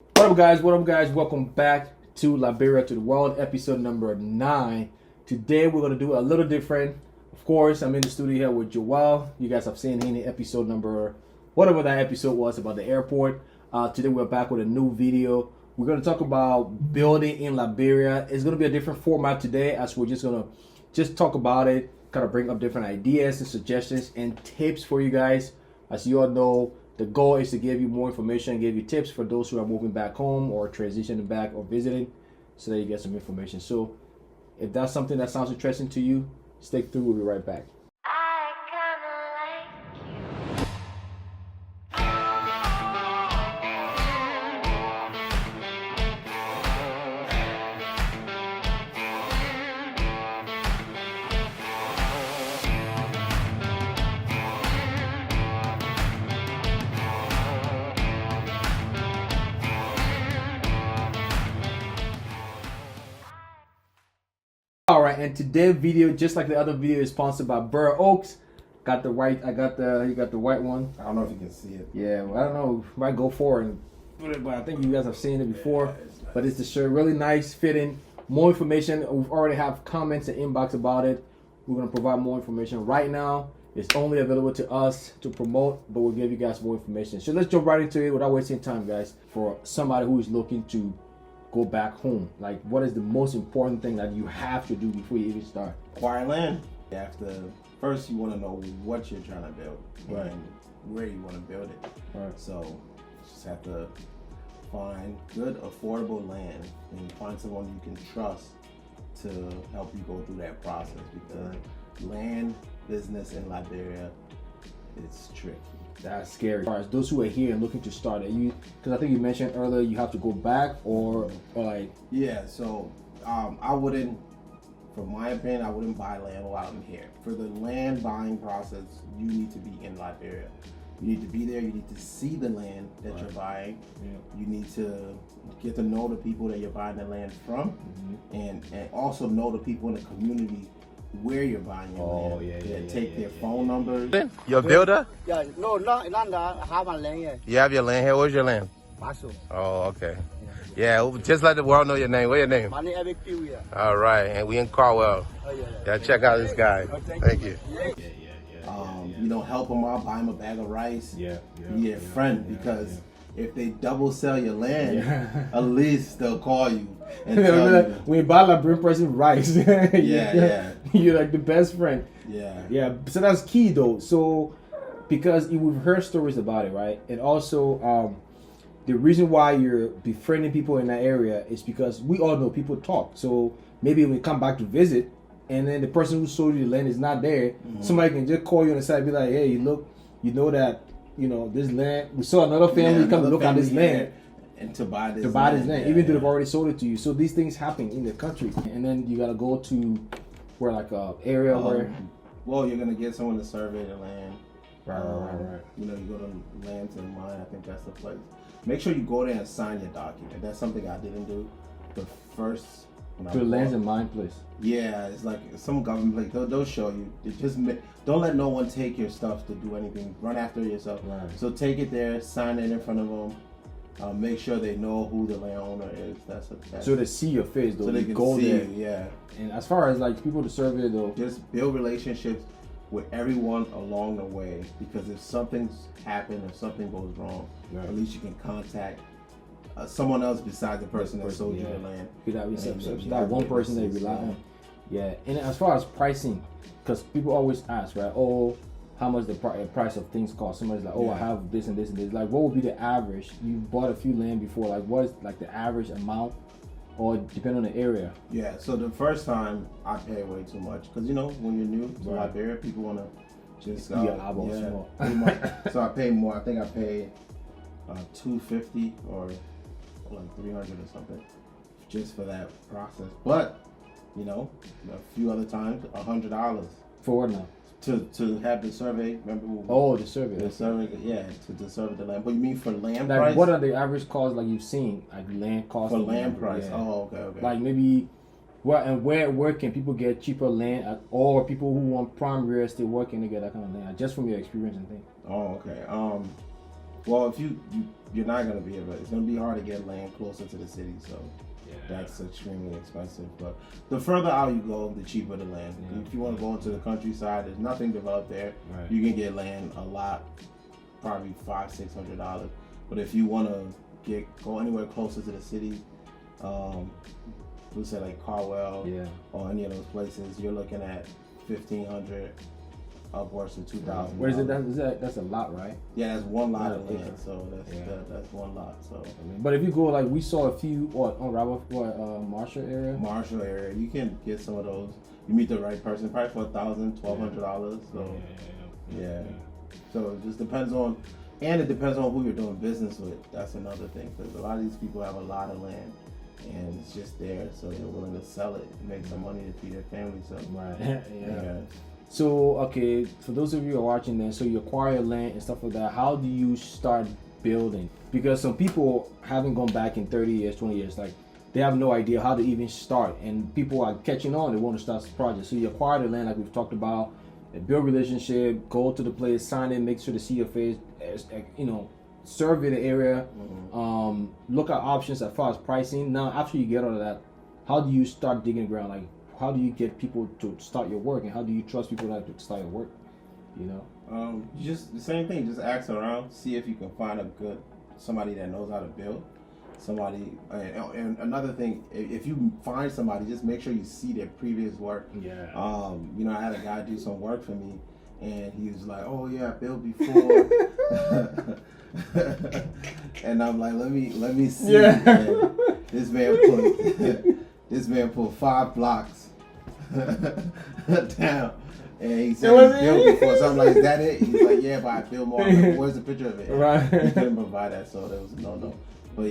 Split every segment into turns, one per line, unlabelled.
What up, guys? What up, guys? Welcome back to Liberia to the World, episode number 9. Today, we're going to do a little different. Of course, I'm in the studio here with Joel. You guys have seen him in episode number, whatever that episode was about the airport. Today, we're back with a new video. We're going to talk about building in Liberia. It's going to be a different format today, as we're just going to talk about it, kind of bring up different ideas and suggestions and tips for you guys. As you all know, the goal is to give you more information, give you tips for those who are moving back home or transitioning back or visiting, so that you get some information. So if that's something that sounds interesting to you, stick through. We'll be right back. All right, and today's video, just like the other video, is sponsored by Burr Oaks. Got the white. You got the white one.
I don't know if you can see it.
Yeah, well, I don't know. Might go for it and put it, but I think you guys have seen it before.
Yeah, it's nice.
But it's the shirt, really nice, fitting. More information. We've already have comments and inbox about it. We're gonna provide more information right now. It's only available to us to promote, but we'll give you guys more information. So let's jump right into it without wasting time, guys. For somebody who is looking to go back home, like, what is the most important thing that you have to do before you even start?
Acquire land. First you want to know what you're trying to build,
Right,
and where you want to build it.
right.
So you just have to find good, affordable land, and find someone you can trust to help you go through that process, because land business in Liberia is tricky.
That's scary. As far as those who are here and looking to start it, because I think you mentioned earlier you have to go back or like.
Yeah, so I wouldn't, from my opinion, I wouldn't buy land while I'm here. For the land buying process, you need to be in Liberia. You need to be there, you need to see the land that you're buying.
Yeah.
You need to get to know the people that you're buying the land from, and also know the people in the community where you're buying your land. Take their phone numbers.
You're a builder?
Yeah, no, land, I have a land here.
You have your land here? Where's your land?
Paso.
Oh, okay. Yeah, just let the world know your name. What's your name?
My name is Ebek here.
All right, and we in Carwell.
Oh, yeah.
Yeah, check out this guy. Thank you.
Help them out, buy them a bag of rice. Be a friend, because if they double sell your land, at least they'll call you and tell you.
When you buy Liberian person rice, you're like the best friend.
Yeah.
So that's key though. So because we've heard stories about it, right? And also the reason why you're befriending people in that area is because we all know people talk. So maybe when we come back to visit, and then the person who sold you the land is not there, somebody can just call you on the side and be like, hey, look, you know that, this land, we saw another family come look at this land
and to buy this
land, even though they've already sold it to you. So these things happen in the country, and then you gotta go to where, like, a area where.
Well, you're gonna get someone to survey the land.
Right.
You go to Land to Mine. I think that's the place. Make sure you go there and sign your document. That's something I didn't do. The first.
To the Lands and Mine place.
Yeah, it's like some government place. They'll show you. Don't let no one take your stuff to do anything. Run after it yourself.
Right.
So take it there, sign it in front of them. Make sure they know who the landowner is. That's
so they see your face though.
So they can
go
see
there.
you. Yeah.
And as far as like people to survey though,
just build relationships with everyone along the way, because if something's happened, if something goes wrong, at least you can contact someone else besides the person that sold you the land.
That one person they rely on. Yeah, and as far as pricing, because people always ask, right? Oh, how much the price of things cost? Somebody's like, oh, I have this and this and this. Like, what would be the average? You bought a few land before. Like, what is like the average amount, or depending on the area?
Yeah. So the first time I pay way too much, because when you're new to Liberia, people want to just
small.
Pretty much. So I pay more. I think I paid $250 or like $300 or something just for that process. But a few other times $100
for what now?
To have the survey. Remember?
The survey.
The survey, to survey the land. But you mean for land
like
price?
What are the average costs like you've seen? Like land costs
for land price. Yeah. Oh, okay.
Like maybe where can people get cheaper land or people who want prime real estate, where can they get that kind of land? Just from your experience and things.
Oh, okay. Well, if you're not gonna be able. It's gonna be hard to get land closer to the city, so that's extremely expensive. But the further out you go, the cheaper the land. If you want to go into the countryside, there's nothing developed there.
Right.
You can get land a lot, probably $500-600. But if you want to go anywhere closer to the city, we say like Carwell or any of those places, you're looking at $1,500 upwards to $2,000.
Where is it? That's a lot, right?
Yeah, that's one lot of land. So that's one lot. So
but if you go like we saw a few on Marshall area.
You can get some of those. You meet the right person, probably for $1,000-1,200. So yeah. So it just depends on, and it depends on who you're doing business with. That's another thing, because a lot of these people have a lot of land, and it's just there, so they're willing to sell it and make some money to feed their family. So
yeah. So okay, for those of you who are watching this, so you acquire land and stuff like that. How do you start building? Because some people haven't gone back in 30 years, 20 years, like they have no idea how to even start, and people are catching on. They want to start this project. So you acquire the land, like we've talked about. Build relationship, go to the place, sign in, make sure to see your face, survey the area, look at options as far as pricing. Now, after you get all of that, how do you start digging the ground? Like, how do you get people to start your work, and how do you trust people to start your work?
Just the same thing. Just ask around, see if you can find somebody that knows how to build. Somebody, and another thing, if you find somebody, just make sure you see their previous work. I had a guy do some work for me, and he was like, "Oh yeah, I built before," and I'm like, "Let me see." And this man put 5 blocks down. And he said he built before, so I'm like, "Is that it?" He's like, "Yeah, but I built more." I'm like, "Where's the picture of it?"
Right.
He couldn't provide that, so there was a no. But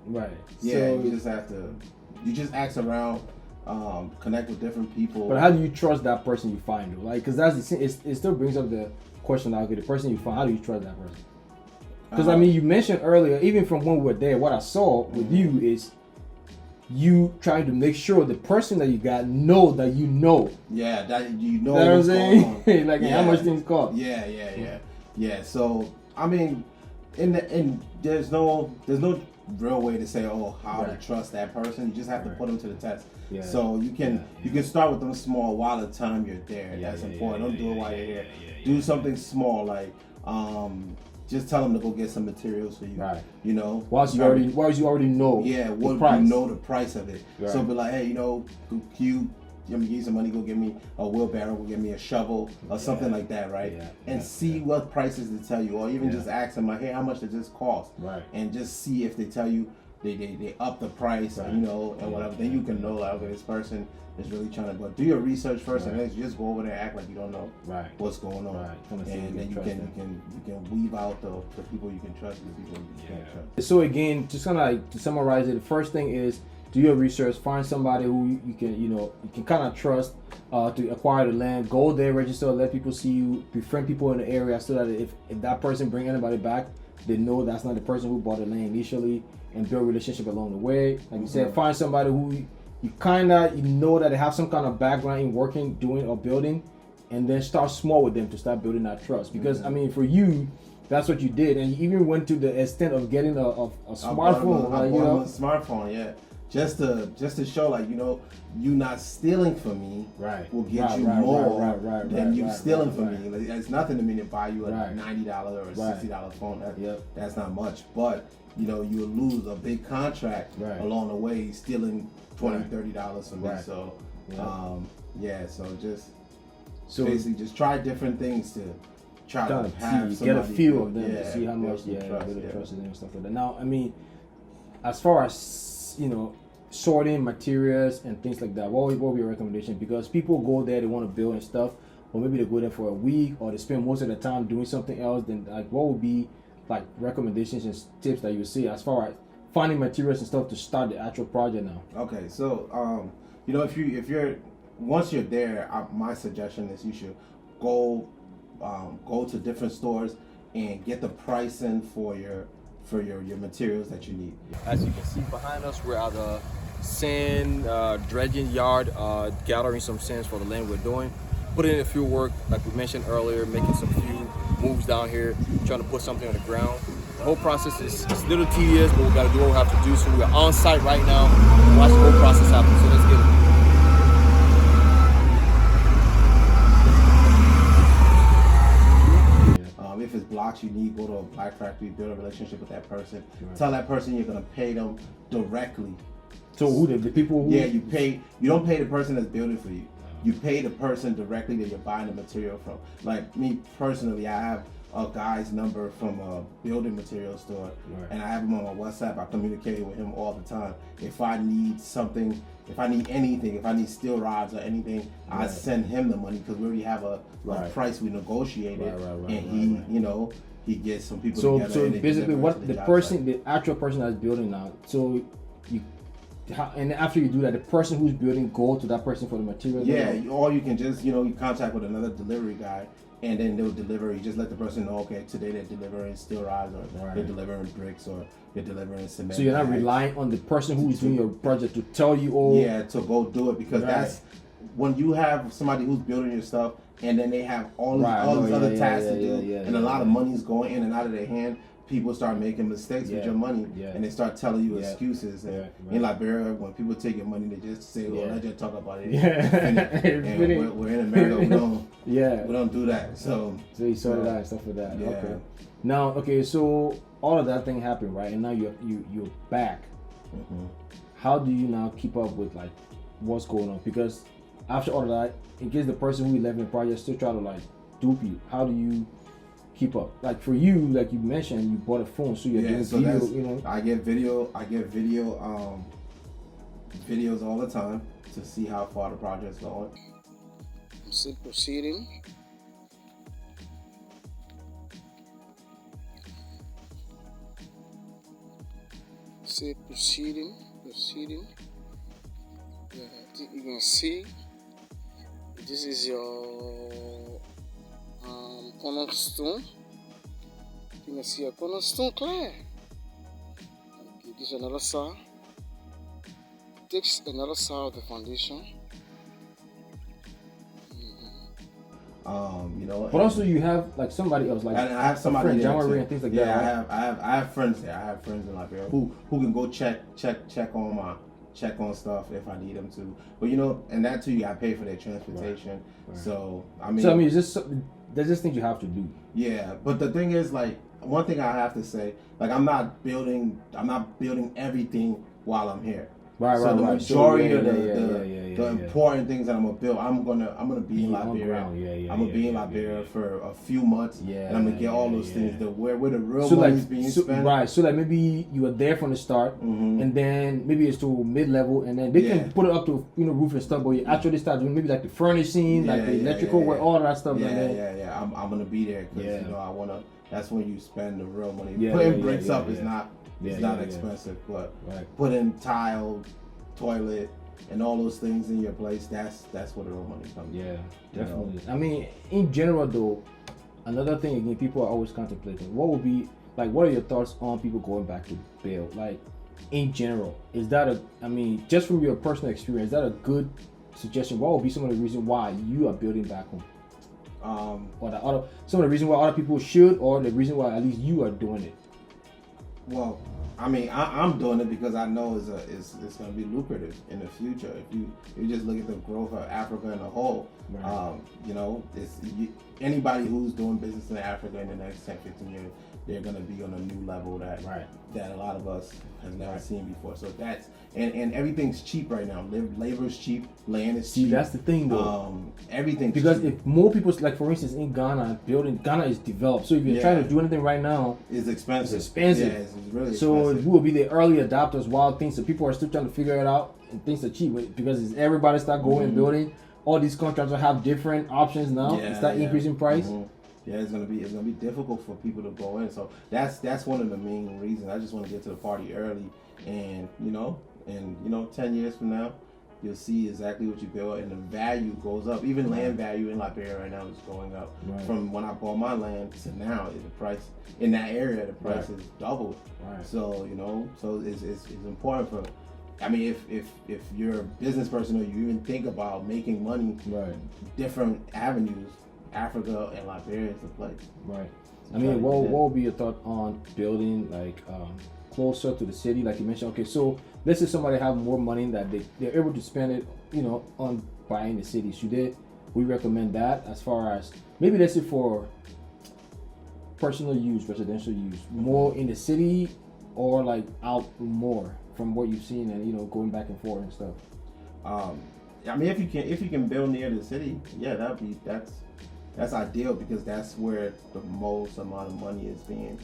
right.
Yeah,
so,
you just ask around, connect with different people.
But how do you trust that person you find, though? Like, because it still brings up the question, like, the person you find, how do you trust that person? Because you mentioned earlier, even from when we were there, what I saw with you is you trying to make sure the person that you got know that you know.
Yeah, that you know
what I'm
saying.
Like how much things cost.
Yeah. So I mean, and there's no real way to say how to trust that person. You just have to put them to the test. So you can start with them small while the time you're there. That's important. Don't do it while you're here. Do something small, like just tell them to go get some materials for you. Right.
Whilst you already know.
Yeah, what you know the price of it. Right. So be like, hey, can you give me some money? Go get me a wheelbarrow. Go get me a shovel or something like that, right? And see what prices they tell you, or even just ask them like, hey, how much does this cost? Right. And just see if they tell you they up the price, and whatever. Then you can know like, okay, this person is really trying to. But do your research first, and then just go over there and act like you don't know what's going on. Right. And then you can weave out the people you can trust, the people you can't trust.
So again, just kind of like to summarize it, the first thing is do your research, find somebody who you can kind of trust to acquire the land. Go there, register, let people see you, befriend people in the area, so that if that person bring anybody back, they know that's not the person who bought the land initially, and build a relationship along the way. Like you said, find somebody who you know that they have some kind of background in working, doing, or building, and then start small with them to start building that trust. Because for you, that's what you did, and you even went to the extent of getting a smartphone.
I bought a smartphone, yeah. Just to show, like, you not stealing from me will get you more than you stealing from me. Like, it's nothing to me to buy you a $90 or a $60 phone. That's not much. But, you'll lose a big contract along the way stealing $20, $30 from me. So, so basically just try different things to try to have
get a feel of them to see how much really trust them and stuff like that. Now, as far as, sorting materials and things like that, what would be your recommendation? Because people go there, they want to build and stuff, or maybe they go there for a week, or they spend most of the time doing something else. Then, like, what would be like recommendations and tips that you would see as far as finding materials and stuff to start the actual project now?
Okay, so if you're once you're there, my suggestion is you should go to different stores and get the pricing for your materials that you need.
As you can see behind us, we're at the sand dredging yard, gathering some sands for the land we're doing, putting in a few work, like we mentioned earlier, making some few
moves down here, trying to put something on the ground. The whole process is a little tedious, but we got to do what we have to do. So we're on site right now to watch the whole process happen. So let's get it.
If it's blocks you need, go to a black factory, build a relationship with that person. Right. Tell that person you're gonna pay them directly.
So who the people who?
Yeah, you don't pay the person that's building for you. You pay the person directly that you're buying the material from. Like me personally, I have a guy's number from a building material store, and I have him on my WhatsApp. I communicate with him all the time. If I need something, if I need anything, if I need steel rods or anything, I send him the money because we already have a price we negotiated, and he, you know, he gets some people together.
So basically, what the person, the actual person that's building now, so you. And after you do that, the person who's building go to that person for the material.
Yeah, or you can just, you know, you contact with another delivery guy, and then they'll deliver. You just let the person know, okay, today they're delivering steel rods, or they're delivering bricks, or they're delivering cement.
So you're not relying on the person who's doing your project to tell you,
to go do it, because that's when you have somebody who's building your stuff, and then they have all these other tasks to do, and a lot of money's going in and out of their hand. People start making mistakes with your money, and they start telling you excuses. And in Liberia, when people take your money, they just say, "Well, let's just talk about it." And we're in America, we don't do that. So
you sort of that and stuff like that. Yeah. Okay. Now, so all of that thing happened, right? And now you're back. Mm-hmm. How do you now keep up with like what's going on? Because after all of that, in case the person who left the project still try to like dupe you, how do you keep up? Like for you, like you mentioned, you bought a phone, so you're doing video, you know.
I get videos all the time to see how far the project's going.
I'm still proceeding. Still proceeding. Yeah, you can see this is your cornerstone. You can see a cornerstone clear. Okay, this is another side. Takes another side of the foundation.
You know.
But also you have like somebody else, like
I have somebody there too.
And things like that.
Yeah, I have friends there. I have friends in Liberia who can go check on stuff if I need them to. But you know, and that too, you gotta pay for their transportation. Right. So I mean,
it's just there's just things you have to do.
Yeah, but the thing is, like, one thing I have to say, like, I'm not building everything while I'm here.
Right.
The majority of the important things that I'm gonna build, I'm gonna be in Liberia. I'm gonna be in Liberia for a few months, and I'm gonna get all those things. Where the real money's being spent.
Right. So like maybe you were there from the start, and then maybe it's to mid-level, and then they can put it up to roof and stuff. But you actually start doing maybe like the furnishing, like the electrical work, all that stuff.
I'm gonna be there because I wanna. That's when you spend the real money. Putting bricks up is not. It's not expensive, but putting tile, toilet, and all those things in your place, that's where the real money comes.
Yeah, definitely. I mean, in general though, another thing again, people are always contemplating. What would be like? What are your thoughts on people going back to build? Like, in general, is that just from your personal experience, is that a good suggestion? What would be some of the reasons why you are building back home? Or some of the reasons why other people should, or the reason why at least you are doing it.
Well, I mean, I'm doing it because I know it's going to be lucrative in the future. If you just look at the growth of Africa in a whole, you know, anybody who's doing business in Africa in the next 10, 15 years, they're going to be on a new level that a lot of us have never seen before. So that's and everything's cheap right now. Labor's cheap, land is cheap.
See, that's the thing though.
Everything's
because
cheap.
If more people, like for instance in Ghana is developed. So if you're trying to do anything right now,
it's expensive.
It's expensive.
Yeah, it's really
so
expensive.
we will be the early adopters while things that people are still trying to figure it out and things are cheap because everybody start going and building. All these contractors have different options now. Start increasing price.
Yeah, it's gonna be difficult for people to go in. So that's one of the main reasons. I just want to get to the party early, and 10 years from now, you'll see exactly what you build, and the value goes up. Even land value in Liberia right now is going up. From when I bought my land to now, the price in that area, the price is doubled. So it's important for. I mean, if you're a business person or you even think about making money, different avenues, Africa and Liberia is the place.
Right. I mean, what would be your thought on building like closer to the city, like you mentioned? Okay, so let's say somebody have more money that they're able to spend it, on buying the city. We recommend that as far as maybe let's say for personal use, residential use, more in the city or like out more from what you've seen and going back and forth and stuff.
I mean, if you can build near the city, yeah, that's ideal because that's where the most amount of money is being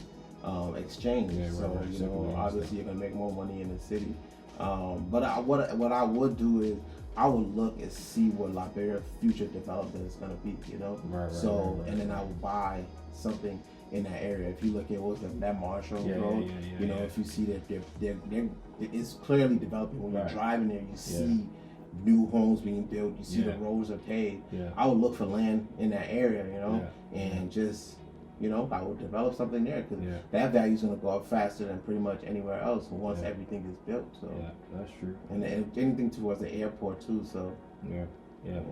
exchanged.
Yeah,
so
right.
obviously you're gonna make more money in the city. But what I would do is I would look and see what Liberia's future development is gonna be. Right. And then I would buy something in that area. If you look at that Marshall Road, if you see that they're it's clearly developing. When you're driving there, you see new homes being built. You see the roads are paved. Yeah. I would look for land in that area, and just I would develop something there because that value is going to go up faster than pretty much anywhere else once everything is built. So
that's true.
And anything towards the airport too. So
yeah,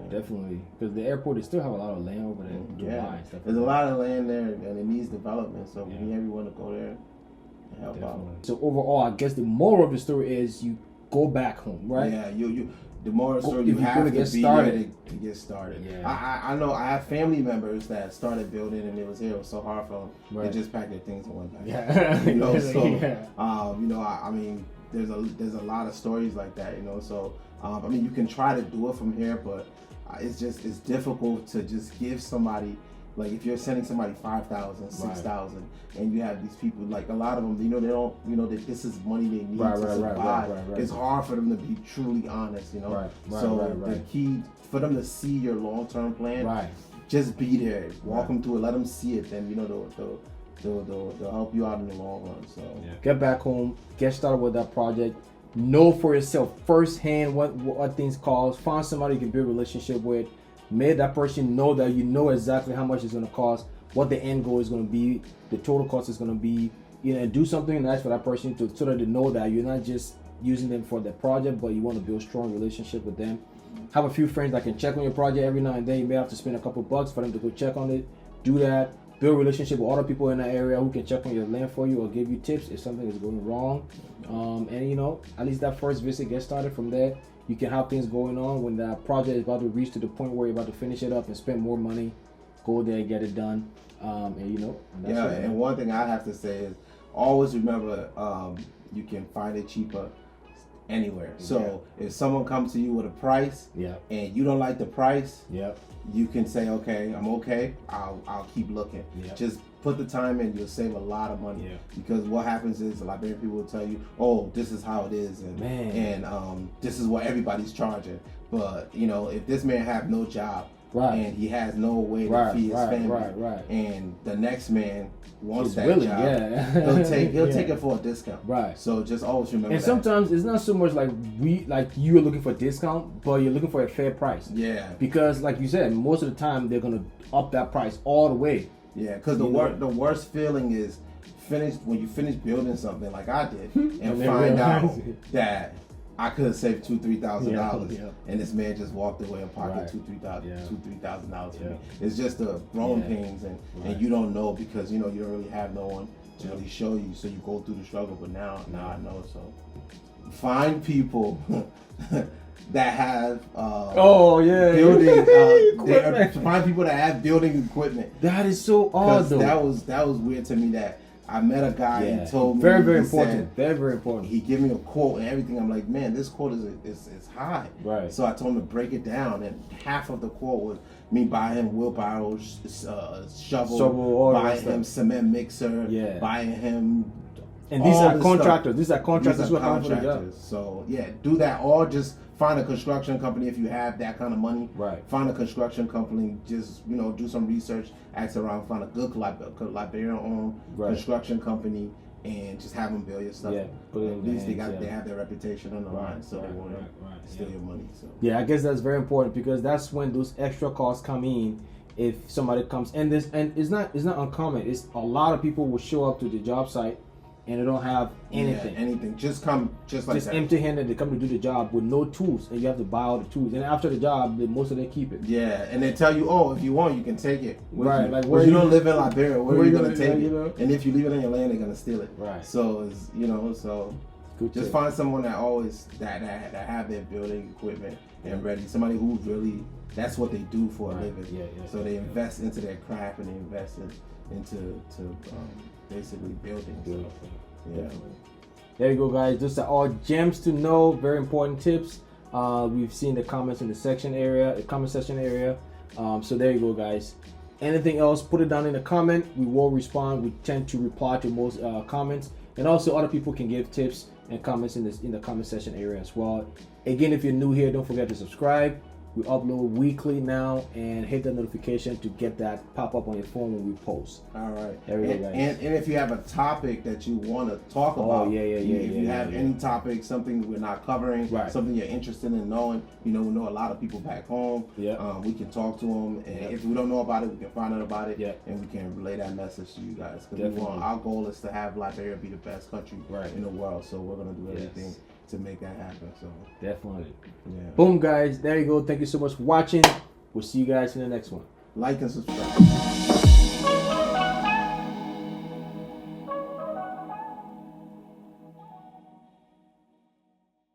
definitely. Because the airport, they still have a lot of land over there. Dubai, stuff
there's a lot of land there, and it needs development. So we need everyone to go there and help out.
So overall, I guess the moral of the story is you go back home, right?
Yeah, the moral story, you have to be started to get started. Yeah. I know I have family members that started building and it was so hard for them. Right. They just packed their things and went back. Yeah. I mean, there's a lot of stories like that, So I mean, you can try to do it from here, but it's difficult to just give somebody. Like if you're sending somebody 5,000, 6,000, and you have these people, like a lot of them, they don't, that this is money they need to survive. Right. It's hard for them to be truly honest, The key for them to see your long-term plan, just be there, walk them through it, let them see it, then they'll help you out in the long run. So
get back home, get started with that project. Know for yourself firsthand what things cost. Find somebody you can build a relationship with. Make that person know that you know exactly how much it's going to cost, what the end goal is going to be, the total cost is going to be, and do something nice for that person so that they know that you're not just using them for the project, but you want to build a strong relationship with them. Have a few friends that can check on your project every now and then. You may have to spend a couple bucks for them to go check on it. Do that. Build a relationship with other people in that area who can check on your land for you or give you tips if something is going wrong. And at least that first visit, get started from there. You can have things going on when that project is about to reach to the point where you're about to finish it up and spend more money. Go there and get it done.
And one thing I have to say is always remember you can find it cheaper anywhere. So if someone comes to you with a price and you don't like the price, you can say, okay, I'm okay. I'll keep looking. Just put the time in, you'll save a lot of money. Because what happens is a lot of people will tell you, oh, this is how it is, and this is what everybody's charging. But if this man have no job and he has no way to feed his family, and the next man wants that job, he'll take it for a discount. Right. So just always remember.
And sometimes it's not so much like you are looking for a discount, but you're looking for a fair price. Yeah. Because like you said, most of the time they're gonna up that price all the way.
Yeah, because the worst feeling is when you finish building something like I did and find out that I could have saved $2,000-$3,000, and this man just walked away and pocketed $2,000-$3,000 for me. It's just the growing pains, and you don't know because you don't really have no one to really show you, so you go through the struggle. But now I know. So find people that have building find people that have building equipment.
That is so odd though.
That was weird to me that I met a guy who told me
very important.
He gave me a quote and everything. I'm like, man, this quote is high. Right. So I told him to break it down, and half of the quote was me buying him wheelbarrow, shovel, buying him cement mixer, buying him.
And these are contractors. These are contractors.
So do that. Or just find a construction company if you have that kind of money. Right. Find a construction company. Just do some research. Ask around. Find a good Liberian-owned construction company, and just have them build your stuff. Yeah. At least they have their reputation on the line, so they won't steal your money. So
I guess that's very important because that's when those extra costs come in. If somebody comes and it's not uncommon. It's a lot of people will show up to the job site. and they don't have anything.
Yeah, anything. Just come, just like
just
that.
empty-handed. They come to do the job with no tools, and you have to buy all the tools. And after the job, most of them keep it.
Yeah, and they tell you, oh, if you want, you can take it. With
Right,
you.
like,
where you don't live in Liberia, where are you gonna take it?
You know?
And if you leave it on your land, they're gonna steal it.
Right.
So it's, you know, so
Good
just
tip.
find someone that always that have their building equipment and ready. Somebody who really that's what they do for a living.
Yeah.
So they invest into their craft and they invest into basically building. So, yeah.
There you go, guys. Those are all gems to know. Very important tips. We've seen the comments in the comment section area. So there you go, guys. Anything else, put it down in the comment. We will respond. We tend to reply to most comments, and also other people can give tips and comments in the comment section area as well. Again, if you're new here, don't forget to subscribe. We upload weekly now, and hit the notification to get that pop up on your phone when we post.
All right.
There we go, guys.
And if you have a topic that you want to talk about, if you have any topic, something we're not covering, something you're interested in knowing, you know, we know a lot of people back home.
Yeah.
We can talk to them, and if we don't know about it, we can find out about it,
Yeah.
and we can relay that message to you guys. Because our goal is to have Liberia be the best country in the world, so we're gonna do everything to make that happen. So
definitely.
Yeah.
Boom, guys. There you go. Thank you so much for watching. We'll see you guys in the next one.
Like and subscribe.